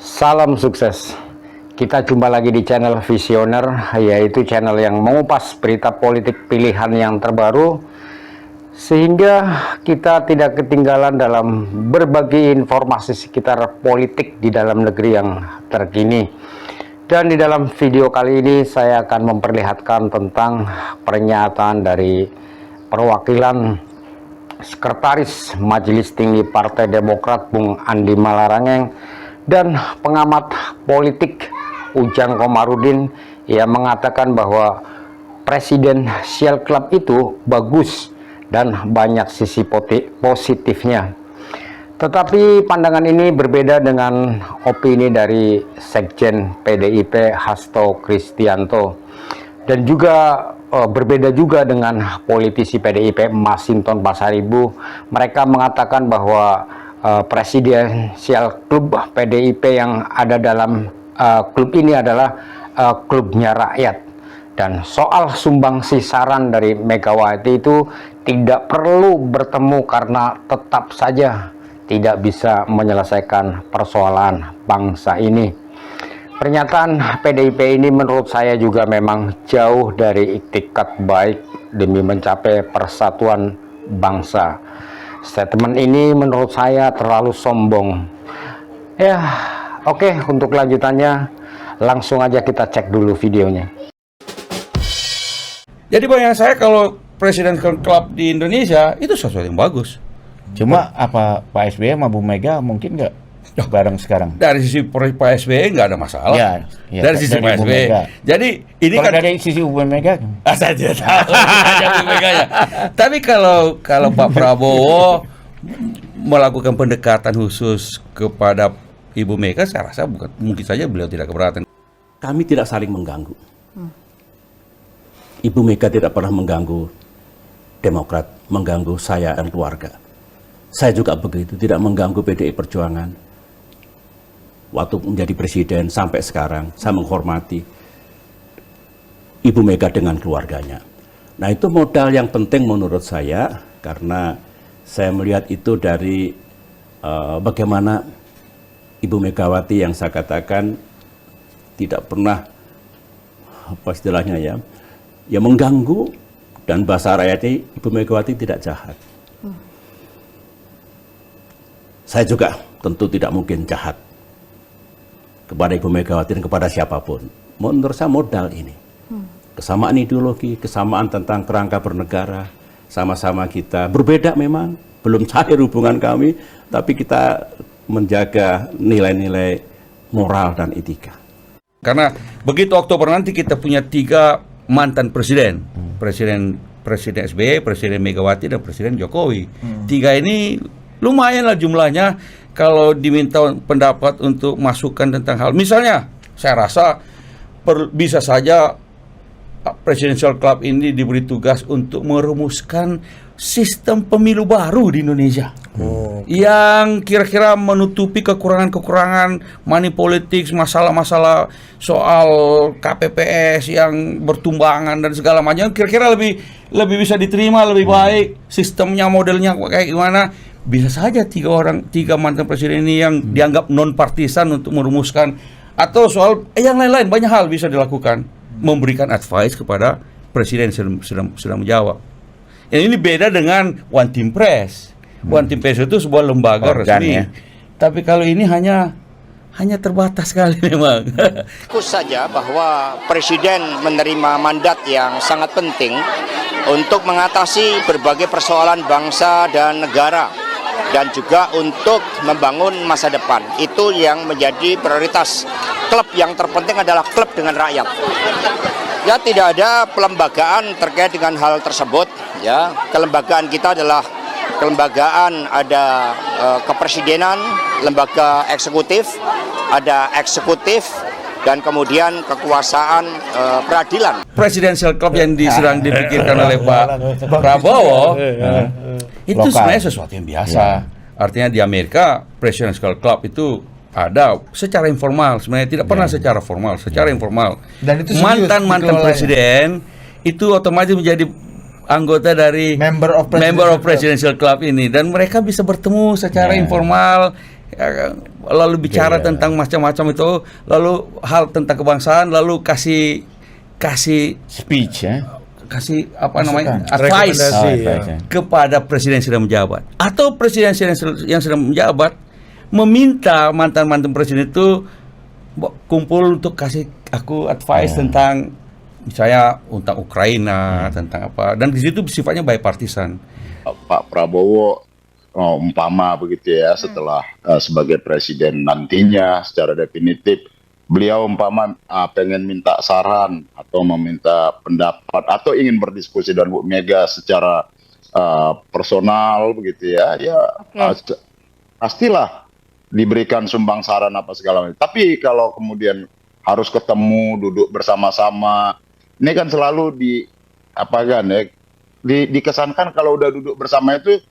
Salam sukses. Kita jumpa lagi di channel Visioner, yaitu channel yang mengupas berita politik pilihan yang terbaru, sehingga kita tidak ketinggalan dalam berbagi informasi sekitar politik di dalam negeri yang terkini. Dan di dalam video kali ini saya akan memperlihatkan tentang pernyataan dari perwakilan Sekretaris Majelis Tinggi Partai Demokrat Bung Andi Malarangeng dan pengamat politik Ujang Komarudin yang mengatakan bahwa Presidential Club itu bagus dan banyak sisi positifnya. Tetapi pandangan ini berbeda dengan opini dari Sekjen PDIP Hasto Kristianto, dan juga berbeda juga dengan politisi PDIP Masinton Pasaribu. Mereka mengatakan bahwa Presidensial Club PDIP yang ada dalam klub ini adalah klubnya rakyat, dan soal sumbangsi saran dari Megawati itu tidak perlu bertemu karena tetap saja tidak bisa menyelesaikan persoalan bangsa ini. Pernyataan PDIP ini menurut saya juga memang jauh dari iktikat baik demi mencapai persatuan bangsa. Statement ini menurut saya terlalu sombong. Ya, oke, untuk lanjutannya langsung aja kita cek dulu videonya. Jadi bayangan saya kalau Presidential Club di Indonesia itu sesuatu yang bagus. Cuma apa Pak SBY sama Bu Mega mungkin nggak bareng sekarang? Dari sisi Pak SBY nggak ada masalah. Ya, dari sisi Pak SBY. Jadi ini kalau kan dari sisi Bu Mega, saya tidak tahu aja Bu Meganya. Tapi kalau Pak Prabowo melakukan pendekatan khusus kepada Ibu Mega, saya rasa mungkin saja beliau tidak keberatan. Kami tidak saling mengganggu. Ibu Mega tidak pernah mengganggu Demokrat, mengganggu saya dan keluarga. Saya juga begitu, tidak mengganggu PDI Perjuangan. Waktu menjadi presiden sampai sekarang, saya menghormati Ibu Mega dengan keluarganya. Nah, itu modal yang penting menurut saya, karena saya melihat itu dari bagaimana Ibu Megawati yang saya katakan tidak pernah, apa istilahnya ya mengganggu, dan bahasa rakyatnya Ibu Megawati tidak jahat. Saya juga tentu tidak mungkin jahat kepada Ibu Megawati dan kepada siapapun. Menurut saya modal ini. Kesamaan ideologi, kesamaan tentang kerangka bernegara, sama-sama kita berbeda memang, belum cair hubungan kami, tapi kita menjaga nilai-nilai moral dan etika. Karena begitu Oktober nanti kita punya 3 mantan presiden. Presiden SBY, Presiden Megawati, dan Presiden Jokowi. 3 ini lumayan lah jumlahnya kalau diminta pendapat untuk masukan tentang hal. Misalnya, saya rasa bisa saja Presidential Club ini diberi tugas untuk merumuskan sistem pemilu baru di Indonesia. Yang kira-kira menutupi kekurangan-kekurangan money politics, masalah-masalah soal KPPS yang bertumbangan dan segala macam. Kira-kira lebih bisa diterima, lebih baik sistemnya, modelnya kayak gimana. Bisa saja 3 mantan presiden ini yang dianggap non partisan untuk merumuskan, atau soal yang lain-lain, banyak hal bisa dilakukan, memberikan advice kepada presiden sedang menjawab. Ini beda dengan One Team Press. One Team Press itu sebuah lembaga resmi. Ya. Tapi kalau ini hanya terbatas sekali memang. Fokus saja bahwa Presiden menerima mandat yang sangat penting untuk mengatasi berbagai persoalan bangsa dan negara, dan juga untuk membangun masa depan. Itu yang menjadi prioritas. Klub yang terpenting adalah klub dengan rakyat. Ya, tidak ada pelembagaan terkait dengan hal tersebut. Ya, kelembagaan kita adalah kelembagaan, ada kepresidenan, lembaga eksekutif, ada eksekutif, dan kemudian kekuasaan peradilan. Presidential Club yang sedang dipikirkan oleh Pak Prabowo itu sebenarnya sesuatu yang biasa. Artinya di Amerika Presidential Club itu ada secara informal, sebenarnya tidak pernah secara formal, secara informal. Dan itu mantan presiden itu otomatis menjadi anggota dari member of Presidential Club ini, dan mereka bisa bertemu secara informal. lalu bicara Iya. tentang macam-macam itu, lalu hal tentang kebangsaan, lalu kasih Speech ya. apa namanya, advice Rekomendasi, advice, ya. kepada presiden yang sedang menjabat, atau presiden yang sedang menjabat meminta mantan-mantan presiden itu kumpul untuk kasih aku advice tentang misalnya tentang Ukraina, tentang apa, dan di situ sifatnya bipartisan. Pak Prabowo umpama begitu ya, setelah sebagai presiden nantinya secara definitif beliau umpama pengen minta saran atau meminta pendapat atau ingin berdiskusi dengan Bu Mega secara personal begitu ya, pastilah diberikan sumbang saran apa segala macam. Tapi kalau kemudian harus ketemu, duduk bersama-sama, ini kan selalu dikesankan kalau udah duduk bersama itu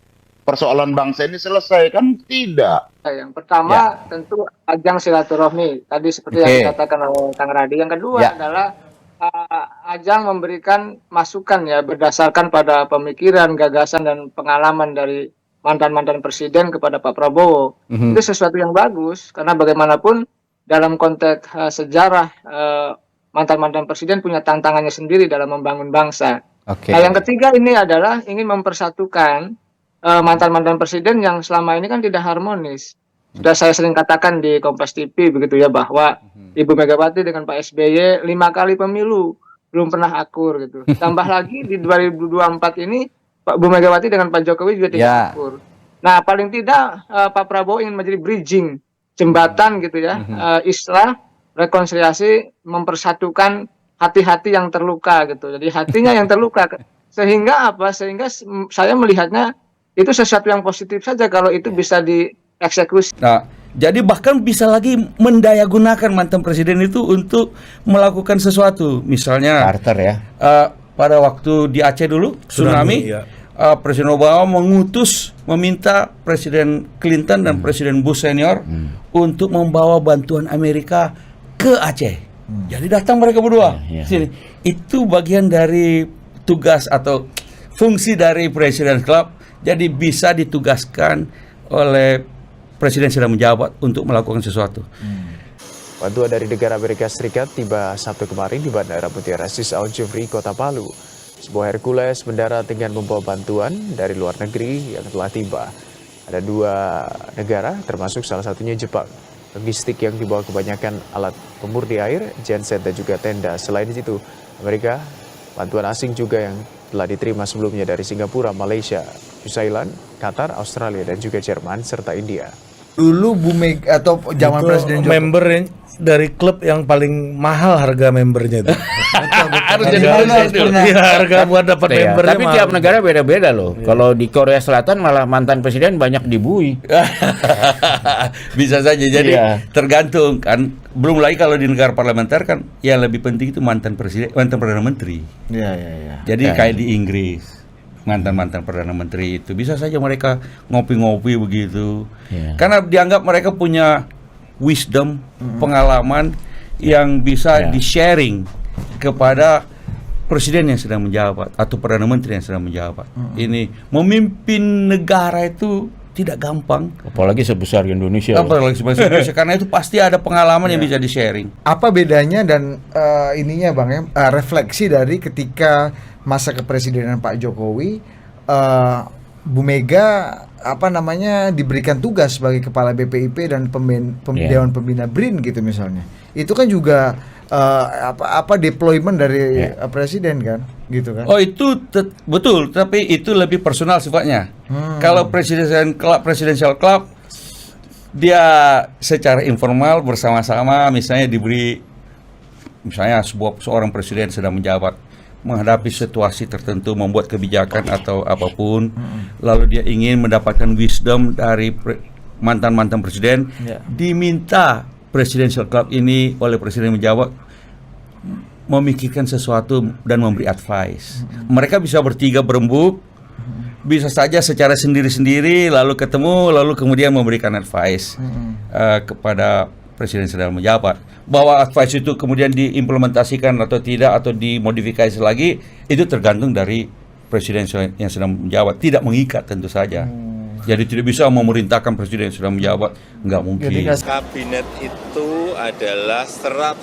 persoalan bangsa ini selesai, kan tidak. Yang pertama tentu ajang silaturahmi tadi seperti yang dikatakan oleh Kang Radi. Yang kedua adalah ajang memberikan masukan ya berdasarkan pada pemikiran, gagasan dan pengalaman dari mantan-mantan presiden kepada Pak Prabowo. Itu sesuatu yang bagus karena bagaimanapun dalam konteks sejarah mantan-mantan presiden punya tantangannya sendiri dalam membangun bangsa. Nah, yang ketiga ini adalah ingin mempersatukan mantan-mantan presiden yang selama ini kan tidak harmonis. Sudah saya sering katakan di Kompas TV begitu ya, bahwa Ibu Megawati dengan Pak SBY 5 kali pemilu belum pernah akur gitu. Tambah lagi di 2024 ini Pak Bu Megawati dengan Pak Jokowi juga tidak akur. Nah, paling tidak Pak Prabowo ingin menjadi bridging, jembatan gitu ya, islah rekonsiliasi, mempersatukan hati-hati yang terluka gitu. Jadi hatinya yang terluka, sehingga apa? Sehingga saya melihatnya itu sesuatu yang positif saja kalau itu bisa dieksekusi. Nah, jadi bahkan bisa lagi mendayagunakan mantan presiden itu untuk melakukan sesuatu. Misalnya Carter ya. pada waktu di Aceh dulu tsunami, Presiden Obama meminta Presiden Clinton dan Presiden Bush senior untuk membawa bantuan Amerika ke Aceh. Jadi datang mereka berdua sini. Itu bagian dari tugas atau fungsi dari Presiden Club. Jadi bisa ditugaskan oleh presiden sedang menjabat untuk melakukan sesuatu. Bantuan dari negara Amerika Serikat tiba Sabtu kemarin di Bandara Mutiara Sis Al Jufri, Kota Palu. Sebuah Hercules mendarat dengan membawa bantuan dari luar negeri yang telah tiba. Ada 2 negara, termasuk salah satunya Jepang. Logistik yang dibawa kebanyakan alat pemurni air, genset dan juga tenda. Selain itu, Amerika, bantuan asing juga yang telah diterima sebelumnya dari Singapura, Malaysia, New Zealand, Qatar, Australia dan juga Jerman serta India. Dulu Bu Mega atau zaman Presiden Jokowi member dari klub yang paling mahal harga membernya itu. Harus jadi harga buat dapat membernya. Tapi tiap negara beda-beda loh. Kalau di Korea Selatan malah mantan presiden banyak dibui. Bisa saja, jadi tergantung kan. Belum lagi kalau di negara parlementer kan yang lebih penting itu mantan presiden, mantan perdana menteri. Jadi kayak di Inggris, mantan perdana menteri itu bisa saja mereka ngopi-ngopi begitu. Karena dianggap mereka punya wisdom, pengalaman yang bisa di-sharing kepada presiden yang sedang menjabat atau perdana menteri yang sedang menjabat. Ini memimpin negara itu tidak gampang, apalagi sebesar Indonesia. Apalagi sebesar Indonesia, karena itu pasti ada pengalaman yang bisa di-sharing. Apa bedanya dan ininya Bang ya, refleksi dari ketika masa kepresidenan Pak Jokowi, Bu Mega diberikan tugas sebagai kepala BPIP dan Dewan Pembina BRIN gitu misalnya. Itu kan juga deployment dari presiden kan, gitu kan? Oh itu betul, tapi itu lebih personal sifatnya. Kalau presidential club dia secara informal bersama-sama, misalnya diberi, misalnya seorang presiden sedang menjabat menghadapi situasi tertentu, membuat kebijakan atau apapun, lalu dia ingin mendapatkan wisdom dari mantan-mantan presiden, diminta presidential club ini oleh presiden menjawab memikirkan sesuatu dan memberi advice. Mereka bisa bertiga berembuk, bisa saja secara sendiri-sendiri, lalu ketemu, lalu kemudian memberikan advice kepada presiden sedang menjabat. Bahwa advice itu kemudian diimplementasikan atau tidak, atau dimodifikasi lagi, itu tergantung dari presiden yang sedang menjabat. Tidak mengikat tentu saja. Jadi tidak bisa memerintahkan presiden yang sudah menjabat, nggak mungkin. Kabinet itu adalah 100%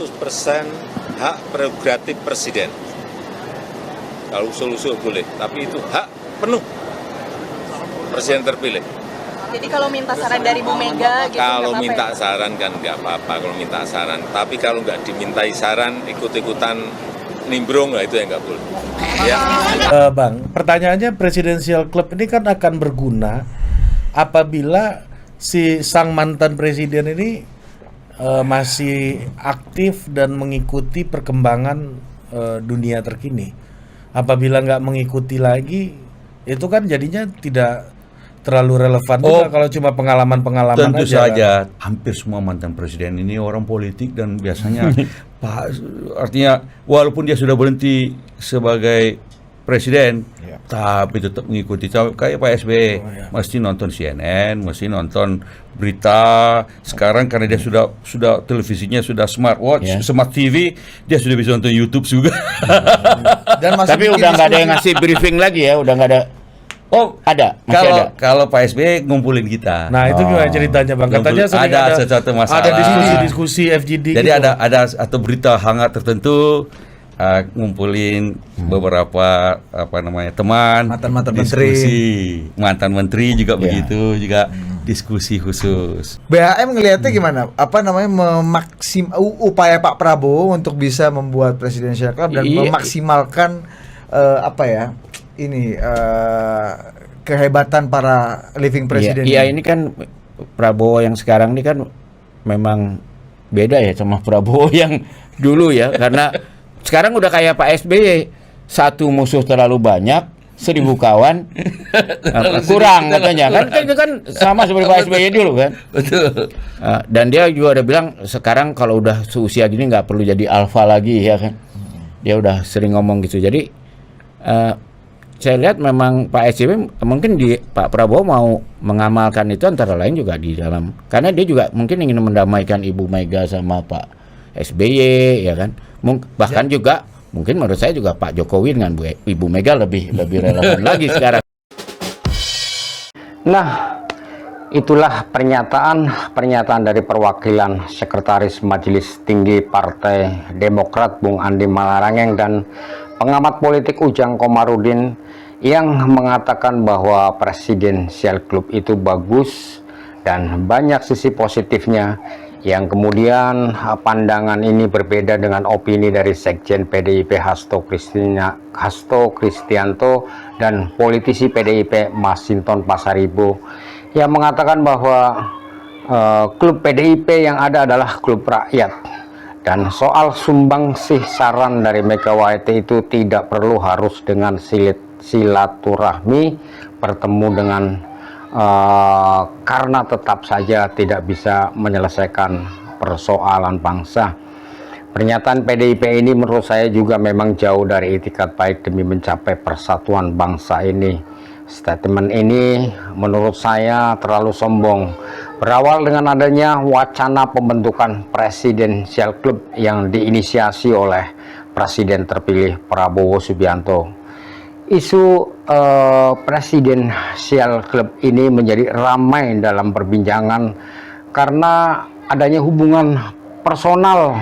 hak prerogatif presiden. Kalau usul-usul boleh, tapi itu hak penuh presiden terpilih. Jadi kalau minta saran dari Bu Mega gitu kalau nggak minta apa-apa ya? saran kan nggak apa-apa kalau minta saran. Tapi kalau nggak dimintai saran, ikut-ikutan nimbrung lah, itu yang nggak boleh. Ya. Bang, pertanyaannya Presidential Club ini kan akan berguna apabila si sang mantan presiden ini masih aktif dan mengikuti perkembangan dunia terkini. Apabila nggak mengikuti lagi, itu kan jadinya tidak terlalu relevan juga kalau cuma pengalaman-pengalaman Tentu aja. saja, hampir semua mantan presiden ini orang politik dan biasanya artinya walaupun dia sudah berhenti sebagai presiden, tapi tetap mengikuti. Kayak Pak SBY, mesti nonton CNN, mesti nonton berita. Sekarang karena dia sudah televisinya sudah smartwatch, smart TV, dia sudah bisa nonton YouTube juga. Dan masih Tapi udah nggak ada yang ngasih briefing lagi ya, udah nggak ada. Oh, ada. Masih ada. Kalau Pak SBY ngumpulin kita. Nah, itu gimana ceritanya, Bang? Katanya sering ada sesuatu masalah. ada diskusi-diskusi FGD Jadi gitu. ada atau berita hangat tertentu, ngumpulin beberapa teman, Mantan-mantan diskusi. Mantan menteri juga begitu, juga diskusi khusus. BHM ngelihatnya gimana? Apa namanya, upaya Pak Prabowo untuk bisa membuat Presidential Club dan memaksimalkan kehebatan para living presiden. Iya, ini kan Prabowo yang sekarang ini kan memang beda ya sama Prabowo yang dulu ya, karena sekarang udah kayak Pak SBY, satu musuh terlalu banyak, 1000 kawan kurang katanya kan, itu kan sama seperti Pak SBY dulu kan. Betul. Dan dia juga udah bilang sekarang kalau udah seusia gini nggak perlu jadi alfa lagi ya kan. Dia udah sering ngomong gitu. Jadi saya lihat memang Pak SBY mungkin Pak Prabowo mau mengamalkan itu antara lain juga di dalam, karena dia juga mungkin ingin mendamaikan Ibu Mega sama Pak SBY ya kan. Bahkan juga mungkin menurut saya juga Pak Jokowi dengan Ibu Mega lebih relevan lagi sekarang. Nah, itulah pernyataan dari perwakilan Sekretaris Majelis Tinggi Partai Demokrat Bung Andi Malarangeng dan pengamat politik Ujang Komarudin yang mengatakan bahwa Presidential Club itu bagus dan banyak sisi positifnya, yang kemudian pandangan ini berbeda dengan opini dari Sekjen PDIP Hasto Kristianto dan politisi PDIP Masinton Pasaribo yang mengatakan bahwa klub PDIP yang ada adalah klub rakyat, dan soal sumbangsih saran dari Megawati itu tidak perlu harus dengan silaturahmi bertemu dengan karena tetap saja tidak bisa menyelesaikan persoalan bangsa. Pernyataan PDIP ini menurut saya juga memang jauh dari itikat baik demi mencapai persatuan bangsa ini. Statement ini menurut saya terlalu sombong. Berawal dengan adanya wacana pembentukan Presidential Club yang diinisiasi oleh Presiden terpilih Prabowo Subianto. Isu Presidential Club ini menjadi ramai dalam perbincangan karena adanya hubungan personal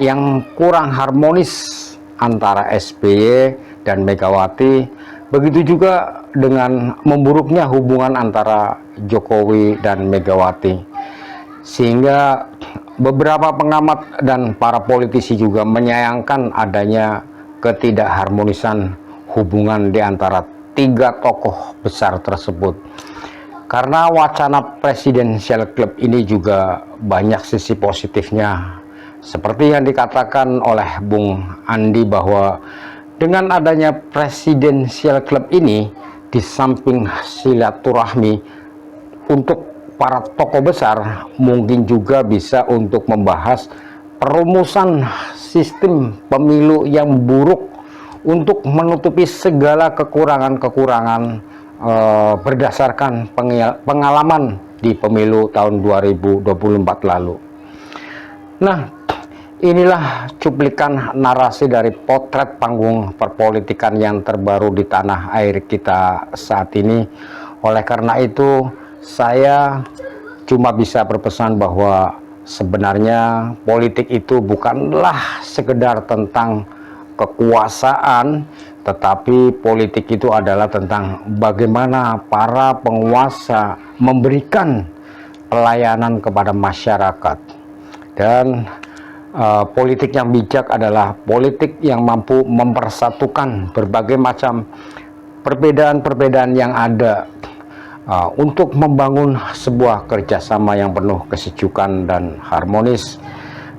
yang kurang harmonis antara SBY dan Megawati. Begitu juga dengan memburuknya hubungan antara Jokowi dan Megawati. Sehingga beberapa pengamat dan para politisi juga menyayangkan adanya ketidakharmonisan hubungan di antara tiga tokoh besar tersebut. Karena wacana Presidential Club ini juga banyak sisi positifnya. Seperti yang dikatakan oleh Bung Andi bahwa dengan adanya Presidential Club ini, di samping silaturahmi untuk para tokoh besar, mungkin juga bisa untuk membahas perumusan sistem pemilu yang buruk untuk menutupi segala kekurangan-kekurangan berdasarkan pengalaman di pemilu tahun 2024 lalu. Nah, inilah cuplikan narasi dari potret panggung perpolitikan yang terbaru di tanah air kita saat ini Oleh karena itu, saya cuma bisa berpesan bahwa sebenarnya politik itu bukanlah sekedar tentang kekuasaan, tetapi politik itu adalah tentang bagaimana para penguasa memberikan pelayanan kepada masyarakat. Dan politik yang bijak adalah politik yang mampu mempersatukan berbagai macam perbedaan-perbedaan yang ada untuk membangun sebuah kerjasama yang penuh kesejukan dan harmonis.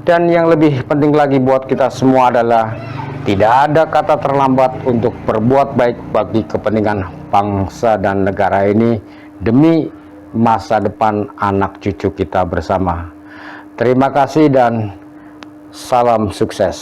Dan yang lebih penting lagi buat kita semua adalah tidak ada kata terlambat untuk berbuat baik bagi kepentingan bangsa dan negara ini demi masa depan anak cucu kita bersama. Terima kasih dan salam sukses.